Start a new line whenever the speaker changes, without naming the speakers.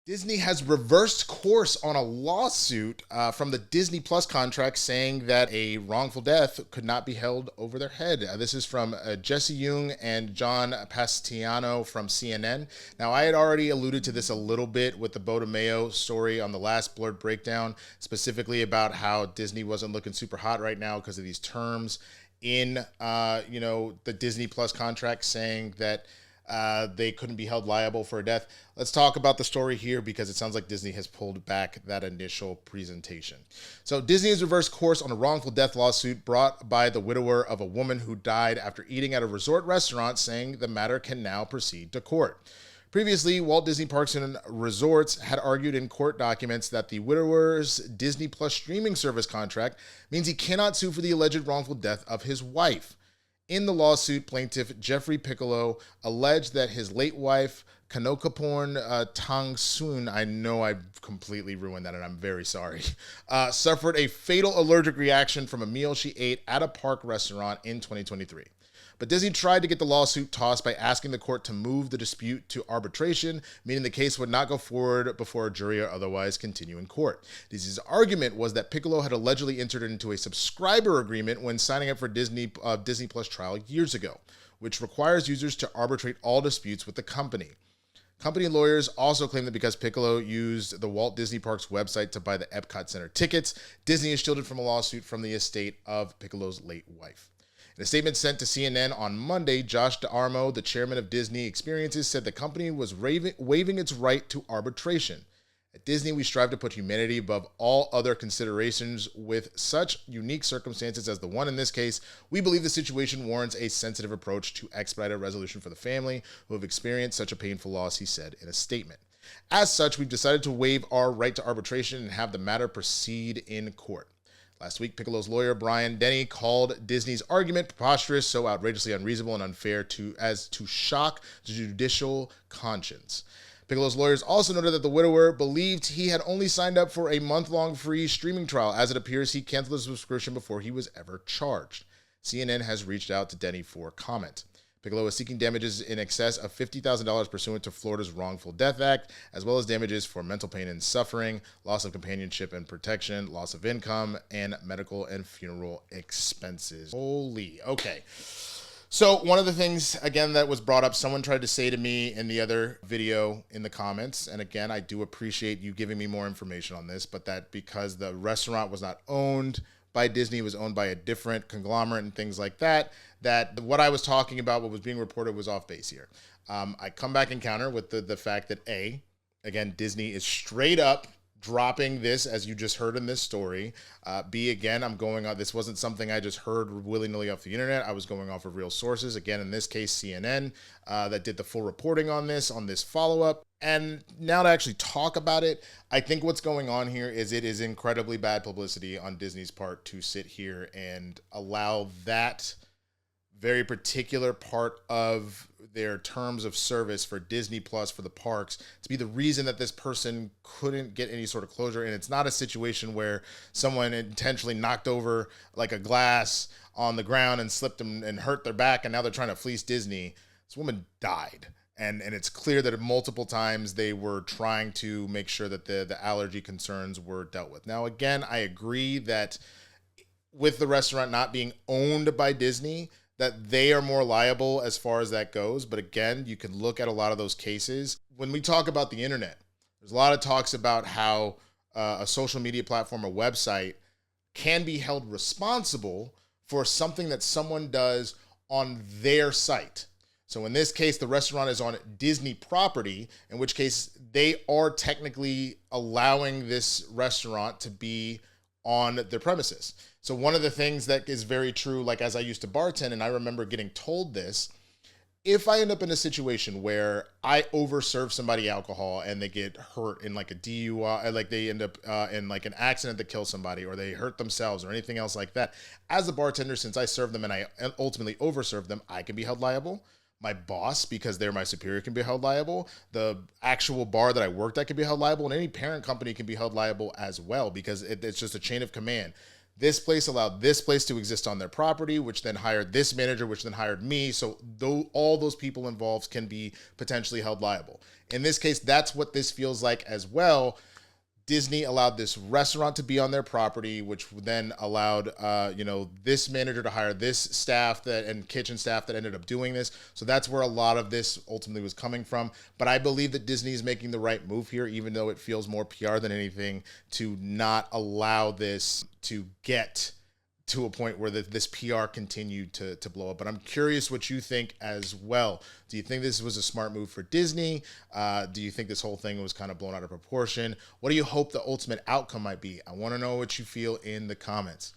Disney has reversed course on a lawsuit from the Disney Plus contract saying that a wrongful death could not be held over their head. This is from Jesse Jung and John Pastiano from CNN. Now, I had already alluded to this a little bit with the Boda Mayo story on the last Blerd breakdown, specifically about how Disney wasn't looking super hot right now because of these terms in, the Disney Plus contract saying that they couldn't be held liable for a death. Let's talk about the story here because it sounds like Disney has pulled back that initial presentation. So Disney has reversed course on a wrongful death lawsuit brought by the widower of a woman who died after eating at a resort restaurant, saying the matter can now proceed to court. Previously, Walt Disney Parks and Resorts had argued in court documents that the widower's Disney Plus streaming service contract means he cannot sue for the alleged wrongful death of his wife. In the lawsuit, plaintiff Jeffrey Piccolo alleged that his late wife, Kanokaporn Tangsun, I know I completely ruined that and I'm very sorry, suffered a fatal allergic reaction from a meal she ate at a park restaurant in 2023. But Disney tried to get the lawsuit tossed by asking the court to move the dispute to arbitration, meaning the case would not go forward before a jury or otherwise continue in court. Disney's argument was that Piccolo had allegedly entered into a subscriber agreement when signing up for Disney Plus trial years ago, which requires users to arbitrate all disputes with the company. Company lawyers also claim that because Piccolo used the Walt Disney Parks website to buy the Epcot Center tickets, Disney is shielded from a lawsuit from the estate of Piccolo's late wife. In a statement sent to CNN on Monday, Josh D'Armo, the chairman of Disney Experiences, said the company was waiving its right to arbitration. At Disney, we strive to put humanity above all other considerations. With such unique circumstances as the one in this case, we believe the situation warrants a sensitive approach to expedite a resolution for the family who have experienced such a painful loss, he said in a statement. As such, we've decided to waive our right to arbitration and have the matter proceed in court. Last week, Piccolo's lawyer, Brian Denny, called Disney's argument preposterous, so outrageously unreasonable and unfair as to shock the judicial conscience. Piccolo's lawyers also noted that the widower believed he had only signed up for a month-long free streaming trial, as it appears he canceled his subscription before he was ever charged. CNN has reached out to Denny for comment. Piccolo is seeking damages in excess of $50,000 pursuant to Florida's Wrongful Death Act, as well as damages for mental pain and suffering, loss of companionship and protection, loss of income, and medical and funeral expenses. Holy, okay. So one of the things, again, that was brought up, someone tried to say to me in the other video in the comments, and again, I do appreciate you giving me more information on this, but that because the restaurant was not owned by Disney, it was owned by a different conglomerate and things like that, that what I was talking about, what was being reported, was off base here. I come back and counter with the fact that again, Disney is straight up dropping this, as you just heard in this story. B, again, I'm going on, this wasn't something I just heard willy-nilly off the internet. I was going off of real sources. Again, in this case, CNN, that did the full reporting on this follow-up. And now to actually talk about it, I think what's going on here is it is incredibly bad publicity on Disney's part to sit here and allow that very particular part of their terms of service for Disney Plus for the parks to be the reason that this person couldn't get any sort of closure. And it's not a situation where someone intentionally knocked over like a glass on the ground and slipped them and hurt their back, and now they're trying to fleece Disney. This woman died. And it's clear that multiple times they were trying to make sure that the allergy concerns were dealt with. Now, again, I agree that with the restaurant not being owned by Disney, that they are more liable as far as that goes. But again, you can look at a lot of those cases. When we talk about the internet, there's a lot of talks about how a social media platform or website can be held responsible for something that someone does on their site. So in this case, the restaurant is on Disney property, in which case they are technically allowing this restaurant to be on their premises. So one of the things that is very true, like as I used to bartend, and I remember getting told this, if I end up in a situation where I overserve somebody alcohol and they get hurt in like a DUI, like they end up in like an accident that kills somebody, or they hurt themselves or anything else like that, as a bartender, since I serve them and I ultimately overserve them, I can be held liable. My boss, because they're my superior, can be held liable. The actual bar that I worked at can be held liable, and any parent company can be held liable as well, because it's just a chain of command. this place allowed this place to exist on their property, which then hired this manager, which then hired me. So all those people involved can be potentially held liable. In this case, that's what this feels like as well. Disney allowed this restaurant to be on their property, which then allowed, this manager to hire this staff and kitchen staff that ended up doing this. So that's where a lot of this ultimately was coming from. But I believe that Disney is making the right move here, even though it feels more PR than anything, to not allow this to get to a point where this PR continued to blow up. But I'm curious what you think as well. Do you think this was a smart move for Disney? Do you think this whole thing was kind of blown out of proportion? What do you hope the ultimate outcome might be? I want to know what you feel in the comments.